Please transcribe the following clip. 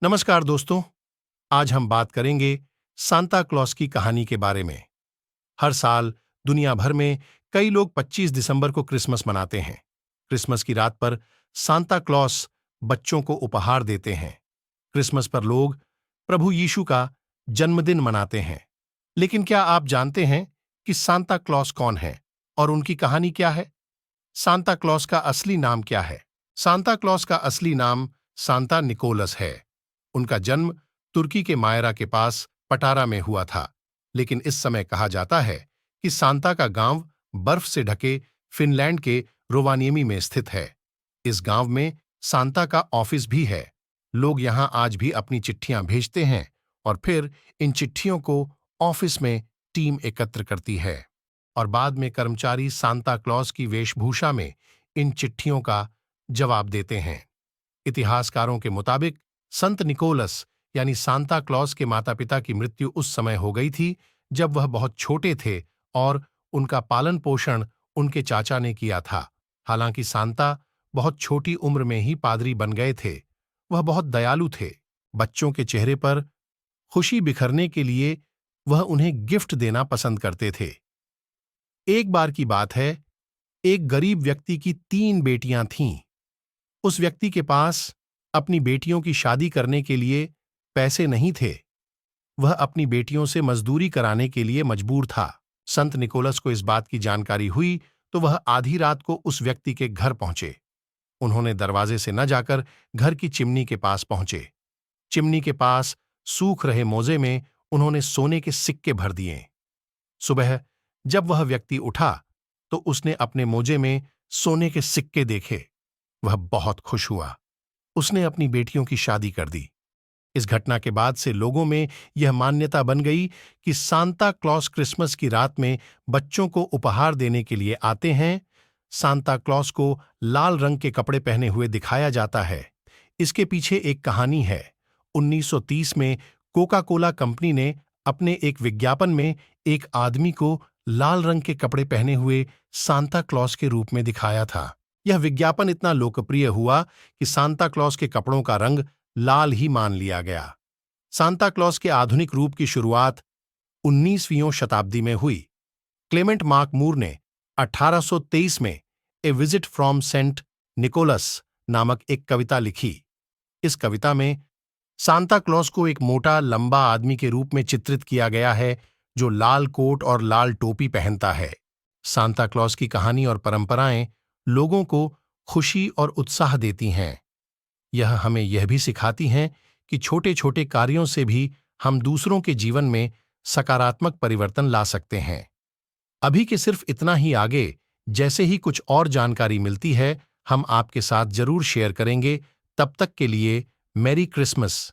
नमस्कार दोस्तों। आज हम बात करेंगे सांता क्लॉस की कहानी के बारे में। हर साल दुनिया भर में कई लोग 25 दिसंबर को क्रिसमस मनाते हैं। क्रिसमस की रात पर सांता क्लॉस बच्चों को उपहार देते हैं। क्रिसमस पर लोग प्रभु यीशु का जन्मदिन मनाते हैं। लेकिन क्या आप जानते हैं कि सांता क्लॉस कौन है और उनकी कहानी क्या है? सांता क्लॉस का असली नाम क्या है? सांता क्लॉस का असली नाम सांता निकोलस है। उनका जन्म तुर्की के मायरा के पास पटारा में हुआ था, लेकिन इस समय कहा जाता है कि सांता का गांव बर्फ से ढके फिनलैंड के रोवानिएमी में स्थित है। इस गांव में सांता का ऑफिस भी है। लोग यहां आज भी अपनी चिट्ठियां भेजते हैं और फिर इन चिट्ठियों को ऑफिस में टीम एकत्र करती है और बाद में कर्मचारी सांता क्लॉस की वेशभूषा में इन चिट्ठियों का जवाब देते हैं। इतिहासकारों के मुताबिक संत निकोलस यानी सांता क्लॉस के माता पिता की मृत्यु उस समय हो गई थी जब वह बहुत छोटे थे और उनका पालन पोषण उनके चाचा ने किया था। हालांकि सांता बहुत छोटी उम्र में ही पादरी बन गए थे। वह बहुत दयालु थे। बच्चों के चेहरे पर खुशी बिखरने के लिए वह उन्हें गिफ्ट देना पसंद करते थे। एक बार की बात है, एक गरीब व्यक्ति की 3 बेटियां थीं। उस व्यक्ति के पास अपनी बेटियों की शादी करने के लिए पैसे नहीं थे। वह अपनी बेटियों से मजदूरी कराने के लिए मजबूर था। संत निकोलस को इस बात की जानकारी हुई तो वह आधी रात को उस व्यक्ति के घर पहुंचे। उन्होंने दरवाजे से न जाकर घर की चिमनी के पास पहुंचे। चिमनी के पास सूख रहे मोजे में उन्होंने सोने के सिक्के भर दिए। सुबह जब वह व्यक्ति उठा तो उसने अपने मोजे में सोने के सिक्के देखे। वह बहुत खुश हुआ। उसने अपनी बेटियों की शादी कर दी। इस घटना के बाद से लोगों में यह मान्यता बन गई कि सांता क्लॉस क्रिसमस की रात में बच्चों को उपहार देने के लिए आते हैं। सांता क्लॉस को लाल रंग के कपड़े पहने हुए दिखाया जाता है। इसके पीछे एक कहानी है। 1930 में कोका कोला कंपनी ने अपने एक विज्ञापन में एक आदमी को लाल रंग के कपड़े पहने हुए सांता क्लॉस के रूप में दिखाया था। यह विज्ञापन इतना लोकप्रिय हुआ कि सांता क्लॉस के कपड़ों का रंग लाल ही मान लिया गया। सांता क्लॉस के आधुनिक रूप की शुरुआत 19वीं शताब्दी में हुई। क्लेमेंट मार्क मूर ने 1823 में ए विजिट फ्रॉम सेंट निकोलस नामक एक कविता लिखी। इस कविता में सांता क्लॉस को एक मोटा लंबा आदमी के रूप में चित्रित किया गया है जो लाल कोट और लाल टोपी पहनता है। सांता क्लॉस की कहानी और परंपराएं लोगों को खुशी और उत्साह देती हैं। यह हमें यह भी सिखाती हैं कि छोटे छोटे कार्यों से भी हम दूसरों के जीवन में सकारात्मक परिवर्तन ला सकते हैं। अभी के सिर्फ इतना ही आगे जैसे ही कुछ और जानकारी मिलती है हम आपके साथ जरूर शेयर करेंगे। तब तक के लिए मैरी क्रिसमस।